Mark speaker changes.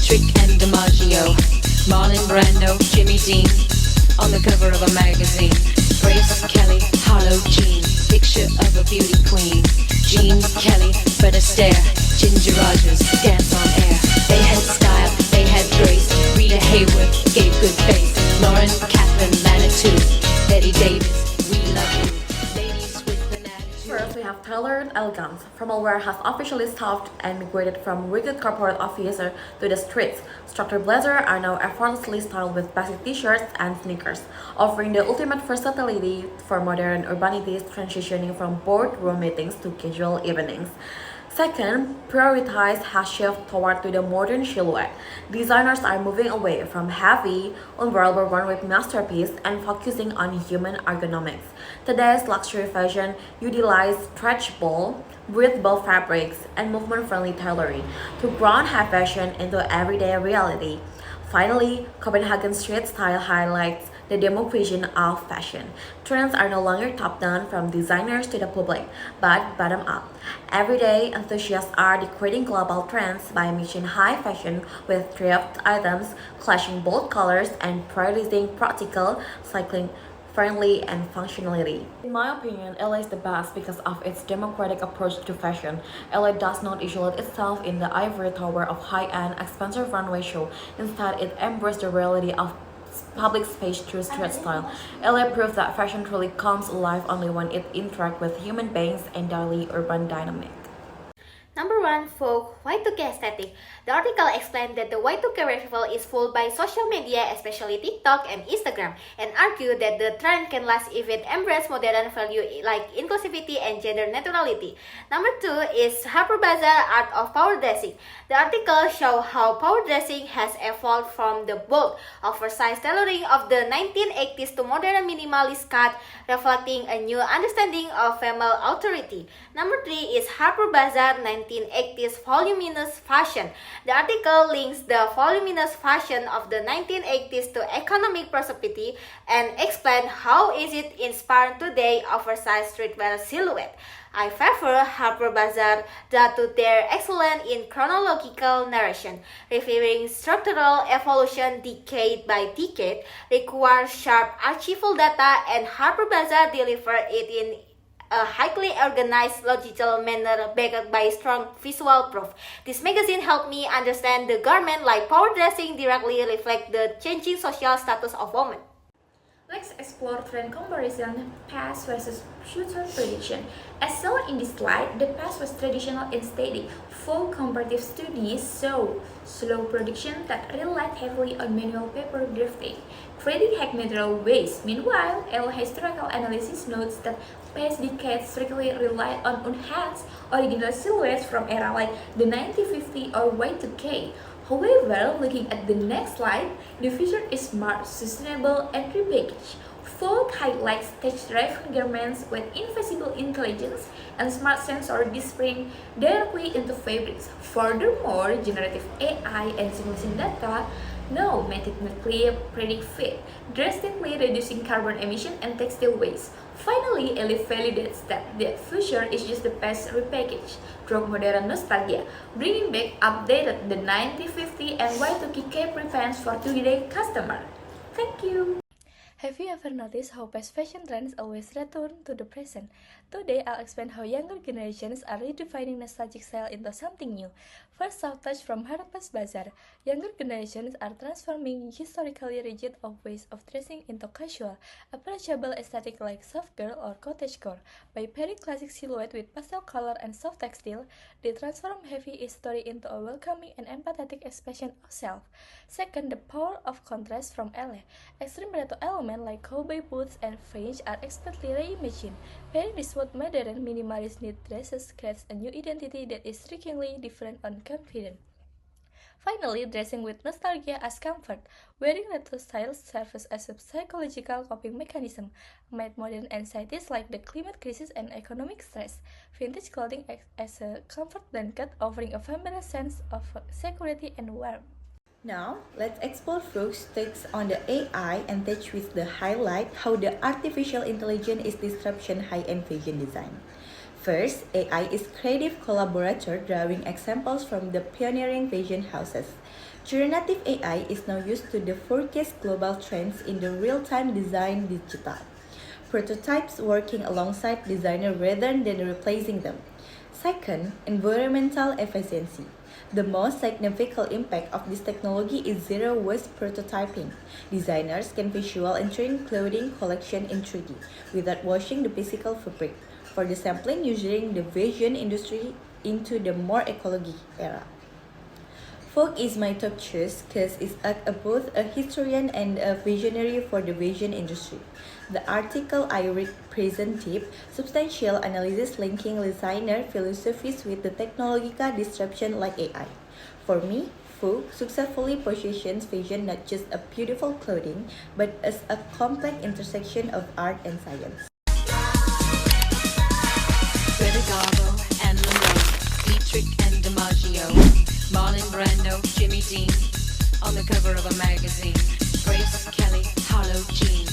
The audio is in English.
Speaker 1: Patrick and DiMaggio, Marlon Brando, Jimmy Dean, on the cover of a magazine. Grace Kelly, Harlow Jean, picture of a beauty queen. Jean Kelly, Fred Astaire, Ginger Rogers, dance on air. They had style, they had grace. Rita Hayworth gave good face. Lauren, Catherine, Lana too. Betty Davis, we love you. Ladies with an attitude.
Speaker 2: First, we have tailored elegance. Formal wear has officially stopped and migrated from rigid corporate officer to the streets. Structured blazers are now effortlessly styled with basic t-shirts and sneakers, offering the ultimate versatility for modern urbanities transitioning from boardroom meetings to casual evenings. Second, prioritize has shifted toward to the modern silhouette. Designers are moving away from heavy, unwearable one-way masterpiece and focusing on human ergonomics. Today's luxury fashion utilizes stretchable, breathable fabrics and movement-friendly tailoring to ground high fashion into everyday reality. Finally, Copenhagen street style highlights the democratization of fashion. Trends are no longer top-down from designers to the public, but bottom-up. Everyday enthusiasts are decoding global trends by mixing high fashion with thrift items, clashing bold colors, and prioritizing practical, cycling friendly and functionality. In my opinion, LA is the best because of its democratic approach to fashion. LA does not isolate itself in the ivory tower of high-end, expensive runway show. Instead, it embraces the reality of public space through street style. LA proves that fashion truly comes alive only when it interacts with human beings and daily urban dynamic.
Speaker 3: Number 1. Folk Y2K aesthetic. The article explained that the Y2K revival is fueled by social media, especially TikTok and Instagram, and argued that the trend can last if it embraces modern values like inclusivity and gender neutrality. Number 2 is Harper Bazaar Art of Power Dressing. The article shows how power dressing has evolved from the bold, oversized tailoring of the 1980s to modern minimalist cut, reflecting a new understanding of female authority. Number 3 is Harper Bazaar 1980s voluminous fashion. The article links the voluminous fashion of the 1980s to economic prosperity and explains how is it inspired today oversized streetwear silhouette. I favor Harper Bazaar due to their excellence in chronological narration, reviewing structural evolution decade by decade, requires sharp archival data, and Harper Bazaar deliver it in a highly organized, logical manner backed by strong visual proof. This magazine helped me understand the garment like power dressing directly reflect the changing social status of women.
Speaker 4: Let's explore trend comparison, past versus future prediction. As shown in this slide, the past was traditional and steady. Full comparative studies show slow prediction that relied heavily on manual paper drafting, creating hexagonal ways. Meanwhile, a historical analysis notes that past decades strictly relied on enhanced original silhouettes from era like the 1950 or Y2K. However, looking at the next slide, the future is smart, sustainable, and repackaged. Folk highlights tech-driven garments with invisible intelligence and smart sensor disappearing directly into fabrics. Furthermore, generative AI and simulation data now mathematically predict fit, drastically reducing carbon emission and textile waste. Finally, Elif validates that the future is just the past repackaged through modern nostalgia, bringing back updated the 1950 and Y2K preference for today's customer. Thank you.
Speaker 5: Have you ever noticed how past fashion trends always return to the present? Today, I'll explain how younger generations are redefining nostalgic style into something new. First, soft touch from Harper's Bazaar. Younger generations are transforming historically rigid ways of dressing into casual, approachable aesthetic like soft girl or cottagecore. By pairing classic silhouette with pastel color and soft textile, they transform heavy history into a welcoming and empathetic expression of self. Second, the power of contrast from LA. Extreme retro elements like cowboy boots and fringe are expertly reimagined. Pairing this with modern minimalist knit dresses creates a new identity that is strikingly different and confident. Finally, dressing with nostalgia as comfort. Wearing retro styles serves as a psychological coping mechanism amid modern anxieties like the climate crisis and economic stress. Vintage clothing acts as a comfort blanket, offering a familiar sense of security and warmth.
Speaker 6: Now, let's explore Frog's takes on the AI and touch with the highlight how the artificial intelligence is disrupting high-end fashion design. First, AI is creative collaborator drawing examples from the pioneering fashion houses. Generative AI is now used to forecast global trends in the real-time design digital. Prototypes working alongside designers rather than replacing them. Second, environmental efficiency. The most significant impact of this technology is zero waste prototyping. Designers can visual engineer clothing collection in 3D without washing the physical fabric. For the sampling using the vision industry into the more ecology era. Folk is my top choice because it's both a historian and a visionary for the vision industry. The article I read presented substantial analysis linking designer philosophies with the technological disruption like AI. For me, Folk successfully positions vision not just a beautiful clothing, but as a complex intersection of art and science.
Speaker 1: Greta Garbo and Monroe, Dietrich and DiMaggio, Marlon Brando, Jimmy Dean, on the cover of a magazine. Grace Kelly, Harlow Jean,